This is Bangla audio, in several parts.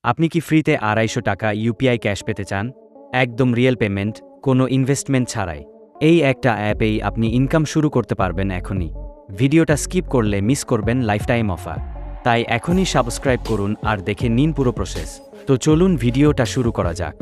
আপনি কি ফ্রিতে ২৫০ টাকা ইউপিআই ক্যাশ পেতে চান? একদম রিয়েল পেমেন্ট, কোনো ইনভেস্টমেন্ট ছাড়াই। এই একটা অ্যাপেই আপনি ইনকাম শুরু করতে পারবেন এখনই। ভিডিওটা স্কিপ করলে মিস করবেন লাইফটাইম অফার। তাই এখনই সাবস্ক্রাইব করুন আর দেখে নিন পুরো প্রসেস। তো চলুন ভিডিওটা শুরু করা যাক।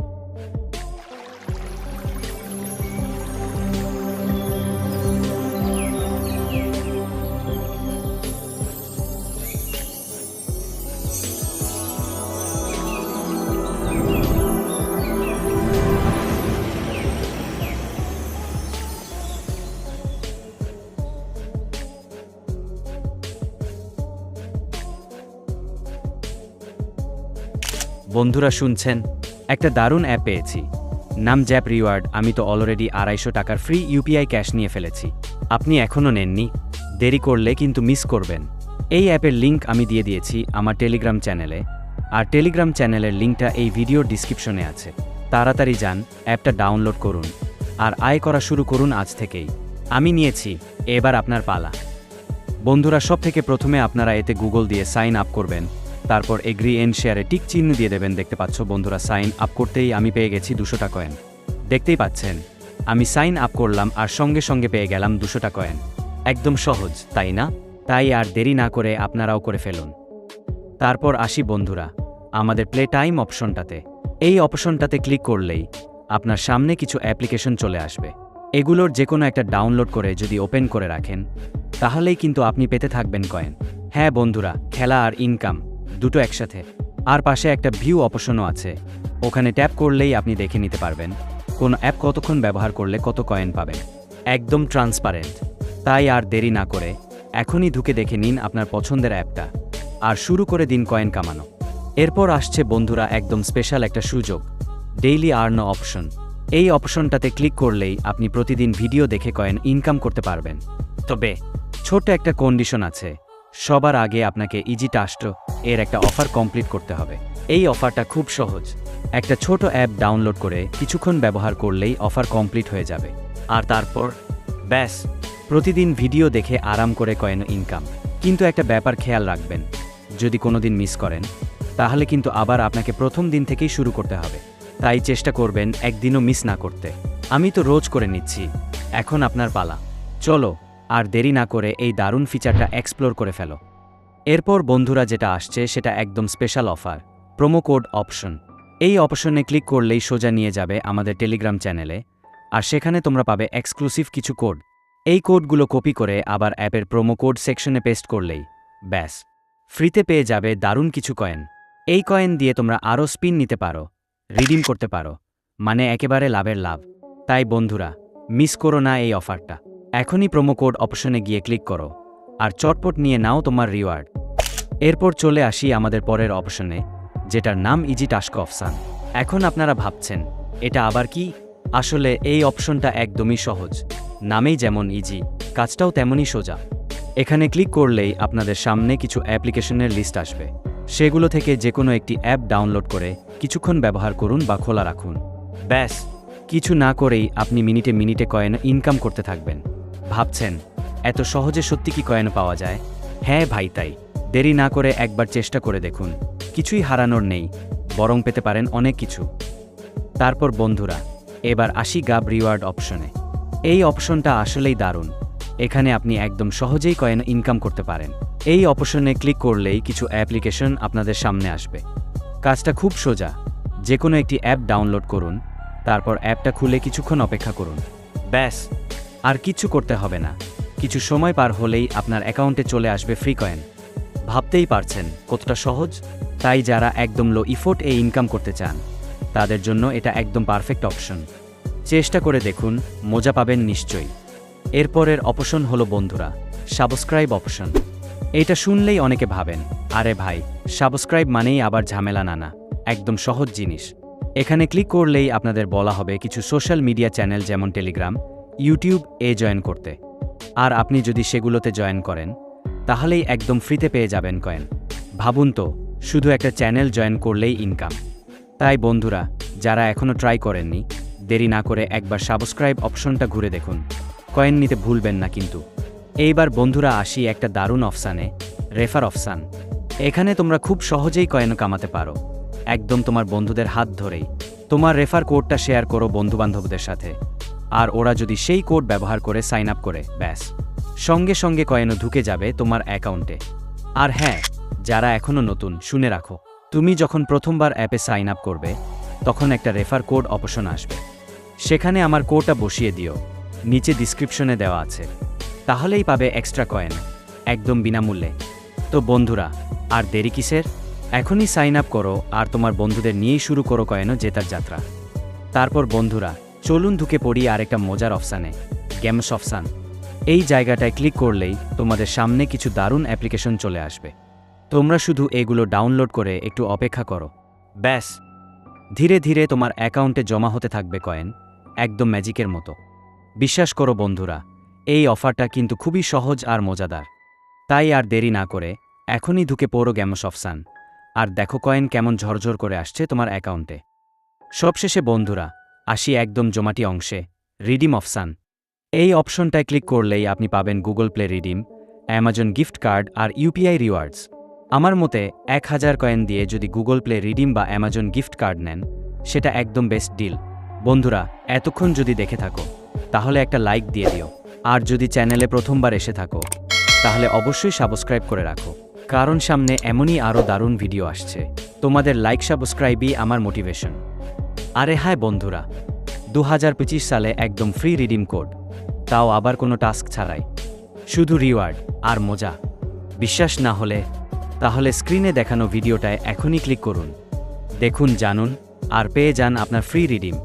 বন্ধুরা শুনছেন, একটা দারুণ অ্যাপ পেয়েছি, নাম জ্যাপ রিওয়ার্ড। আমি তো অলরেডি ২৫০ টাকার ফ্রি ইউপিআই ক্যাশ নিয়ে ফেলেছি। আপনি এখনও নেননি? দেরি করলে কিন্তু মিস করবেন। এই অ্যাপের লিঙ্ক আমি দিয়ে দিয়েছি আমার টেলিগ্রাম চ্যানেলে, আর টেলিগ্রাম চ্যানেলের লিঙ্কটা এই ভিডিওর ডিসক্রিপশনে আছে। তাড়াতাড়ি যান, অ্যাপটা ডাউনলোড করুন আর আয় করা শুরু করুন আজ থেকেই। আমি নিয়েছি, এবার আপনার পালা। বন্ধুরা, সব থেকে প্রথমে আপনারা এতে গুগল দিয়ে সাইন আপ করবেন, তারপর এগ্রি এন্ড শেয়ারে টিক চিহ্ন দিয়ে দেবেন। দেখতে পাচ্ছ বন্ধুরা, সাইন আপ করতেই আমি পেয়ে গেছি ২০০ টাকা কয়েন। দেখতেই পাচ্ছেন, আমি সাইন আপ করলাম আর সঙ্গে সঙ্গে পেয়ে গেলাম ২০০ টাকা কয়েন। একদম সহজ, তাই না? তাই আর দেরি না করে আপনারাও করে ফেলুন। তারপর আসি বন্ধুরা আমাদের প্লে টাইম অপশনটাতে। এই অপশনটাতে ক্লিক করলেই আপনার সামনে কিছু অ্যাপ্লিকেশন চলে আসবে। এগুলোর যে কোনো একটা ডাউনলোড করে যদি ওপেন করে রাখেন, তাহলেই কিন্তু আপনি পেতে থাকবেন কয়েন। হ্যাঁ বন্ধুরা, খেলা আর ইনকাম দুটো একসাথে। আর পাশে একটা ভিউ অপশনও আছে, ওখানে ট্যাপ করলেই আপনি দেখে নিতে পারবেন কোন অ্যাপ কতক্ষণ ব্যবহার করলে কত কয়েন পাবেন। একদম ট্রান্সপারেন্ট। তাই আর দেরি না করে এখনই ঢুকে দেখে নিন আপনার পছন্দের অ্যাপটা আর শুরু করে দিন কয়েন কামানো। এরপর আসছে বন্ধুরা একদম স্পেশাল একটা সুযোগ, ডেইলি আর্ন অপশন। এই অপশনটাতে ক্লিক করলেই আপনি প্রতিদিন ভিডিও দেখে কয়েন ইনকাম করতে পারবেন। তবে ছোট্ট একটা কন্ডিশন আছে, সবার আগে আপনাকে ইজি টাস্ক এর একটা অফার কমপ্লিট করতে হবে। এই অফারটা খুব সহজ, একটা ছোট অ্যাপ ডাউনলোড করে কিছুক্ষণ ব্যবহার করলেই অফার কমপ্লিট হয়ে যাবে। আর তারপর ব্যাস, প্রতিদিন ভিডিও দেখে আরাম করে কয়েন ইনকাম। কিন্তু একটা ব্যাপার খেয়াল রাখবেন, যদি কোনোদিন মিস করেন তাহলে কিন্তু আবার আপনাকে প্রথম দিন থেকেই শুরু করতে হবে। তাই চেষ্টা করবেন একদিনও মিস না করতে। আমি তো রোজ করে নিচ্ছি, এখন আপনার পালা। চলো আর দেরি না করে এই দারুণ ফিচারটা এক্সপ্লোর করে ফেলো। এরপর বন্ধুরা যেটা আসছে সেটা একদম special offer, promo code option. এই অপশনে ক্লিক করলেই সোজা নিয়ে যাবে আমাদের টেলিগ্রাম চ্যানেলে, আর সেখানে তোমরা পাবে এক্সক্লুসিভ কিছু কোড। এই কোডগুলো কপি করে আবার অ্যাপের প্রোমো কোড সেকশনে পেস্ট করলেই ব্যাস, ফ্রিতে পেয়ে যাবে দারুণ কিছু কয়েন। এই কয়েন দিয়ে তোমরা আরও স্পিন নিতে পারো, রিডিম করতে পারো, মানে একেবারে লাভের লাভ। তাই বন্ধুরা, মিস করো না এই অফারটা। এখনই প্রোমো কোড অপশনে গিয়ে ক্লিক করো আর চটপট নিয়ে নাও তোমার রিওয়ার্ড। এরপর চলে আসি আমাদের পরের অপশনে, যেটার নাম ইজি টাস্ক অপশন। এখন আপনারা ভাবছেন এটা আবার কি? আসলে এই অপশনটা একদমই সহজ, নামেই যেমন ইজি, কাজটাও তেমনই সোজা। এখানে ক্লিক করলেই আপনাদের সামনে কিছু অ্যাপ্লিকেশনের লিস্ট আসবে। সেগুলো থেকে যে কোনো একটি অ্যাপ ডাউনলোড করে কিছুক্ষণ ব্যবহার করুন বা খোলা রাখুন। ব্যাস, কিছু না করেই আপনি মিনিটে মিনিটে কয়েন ইনকাম করতে থাকবেন। ভাবছেন এত সহজে সত্যি কি কয়েন পাওয়া যায়? হ্যাঁ ভাই, তাই দেরি না করে একবার চেষ্টা করে দেখুন। কিছুই হারানোর নেই, বরং পেতে পারেন অনেক কিছু। তারপর বন্ধুরা এবার আসি গাব রিওয়ার্ড অপশনে। এই অপশনটা আসলেই দারুণ। এখানে আপনি একদম সহজেই কয়েন ইনকাম করতে পারেন। এই অপশনে ক্লিক করলেই কিছু অ্যাপ্লিকেশন আপনাদের সামনে আসবে। কাজটা খুব সোজা, যে কোনো একটি অ্যাপ ডাউনলোড করুন, তারপর অ্যাপটা খুলে কিছুক্ষণ অপেক্ষা করুন। ব্যাস, আর কিচ্ছু করতে হবে না। কিছু সময় পার হলেই আপনার অ্যাকাউন্টে চলে আসবে ফ্রি কয়েন। ভাবতেই পারছেন কতটা সহজ? তাই যারা একদম লো ইফোর্ট এ ইনকাম করতে চান, তাদের জন্য এটা একদম পারফেক্ট অপশন। চেষ্টা করে দেখুন, মজা পাবেন নিশ্চয়ই। এরপরের অপশন হলো বন্ধুরা সাবস্ক্রাইব অপশন। এটা শুনলেই অনেকে ভাবেন, আরে ভাই, সাবস্ক্রাইব মানেই আবার ঝামেলা। না, একদম সহজ জিনিস। এখানে ক্লিক করলেই আপনাদের বলা হবে কিছু সোশ্যাল মিডিয়া চ্যানেল যেমন টেলিগ্রাম, ইউটিউব জয়েন করতে। আর আপনি যদি সেগুলোতে জয়েন করেন তাহলেই একদম ফ্রিতে পেয়ে যাবেন কয়েন। ভাবুন তো, শুধু একটা চ্যানেল জয়েন করলেই ইনকাম। তাই বন্ধুরা, যারা এখনও ট্রাই করেননি, দেরি না করে একবার সাবস্ক্রাইব অপশনটা ঘুরে দেখুন। কয়েন নিতে ভুলবেন না কিন্তু। এইবার বন্ধুরা আসি একটা দারুণ অপশানে, রেফার অপশান। এখানে তোমরা খুব সহজেই কয়েন কামাতে পারো। একদম তোমার বন্ধুদের হাত ধরেই তোমার রেফার কোডটা শেয়ার করো বন্ধুবান্ধবদের সাথে, আর ওরা যদি সেই কোড ব্যবহার করে সাইন আপ করে, ব্যাস সঙ্গে সঙ্গে কয়েনও ঢুকে যাবে তোমার অ্যাকাউন্টে। আর হ্যাঁ, যারা এখনও নতুন, শুনে রাখো, তুমি যখন প্রথমবার অ্যাপে সাইন আপ করবে তখন একটা রেফার কোড অপশন আসবে, সেখানে আমার কোডটা বসিয়ে দিও, নিচে ডিসক্রিপশনে দেওয়া আছে, তাহলেই পাবে এক্সট্রা কয়েন একদম বিনামূল্যে। তো বন্ধুরা, আর দেরি কিসের? এখনই সাইন আপ করো আর তোমার বন্ধুদের নিয়েই শুরু করো কয়েনও জেতার যাত্রা। তারপর বন্ধুরা, চলুন ঢুকে পড়ি আরেকটা মজার অপশানে, গেমস অপশান। এই জায়গাটায় ক্লিক করলেই তোমাদের সামনে কিছু দারুণ অ্যাপ্লিকেশন চলে আসবে। তোমরা শুধু এগুলো ডাউনলোড করে একটু অপেক্ষা করো, ব্যাস ধীরে ধীরে তোমার অ্যাকাউন্টে জমা হতে থাকবে কয়েন, একদম ম্যাজিকের মতো। বিশ্বাস করো বন্ধুরা, এই অফারটা কিন্তু খুবই সহজ আর মজাদার। তাই আর দেরি না করে এখনই ঢুকে পড়ো গেমস অপশান, আর দেখো কয়েন কেমন ঝরঝর করে আসছে তোমার অ্যাকাউন্টে। সবশেষে বন্ধুরা, আসি একদম জমাটি অংশে, রিডিম অপশান। এই অপশনটায় ক্লিক করলেই আপনি পাবেন Google Play redeem, Amazon gift card আর ইউপিআই রিওয়ার্ডস। আমার মতে 1000 কয়েন দিয়ে যদি গুগল প্লে রিডিম বা অ্যামাজন গিফট কার্ড নেন, সেটা একদম বেস্ট ডিল। বন্ধুরা, এতক্ষণ যদি দেখে থাকো তাহলে একটা লাইক দিয়ে দিও, আর যদি চ্যানেলে প্রথমবার এসে থাকো তাহলে অবশ্যই সাবস্ক্রাইব করে রাখো, কারণ সামনে এমনই আরও দারুণ ভিডিও আসছে। তোমাদের লাইক সাবস্ক্রাইবই আমার মোটিভেশন। আরে হ্যাঁ বন্ধুরা, 2025 সালে একদম ফ্রি রিডিম কোড, তাও আবার কোনো টাস্ক ছাড়াই, শুধু রিওয়ার্ড আর মজা। বিশ্বাস না হলে তাহলে স্ক্রিনে দেখানো ভিডিওটায় এখনই ক্লিক করুন, দেখুন, জানুন আর পেয়ে যান আপনার ফ্রি রিডিম।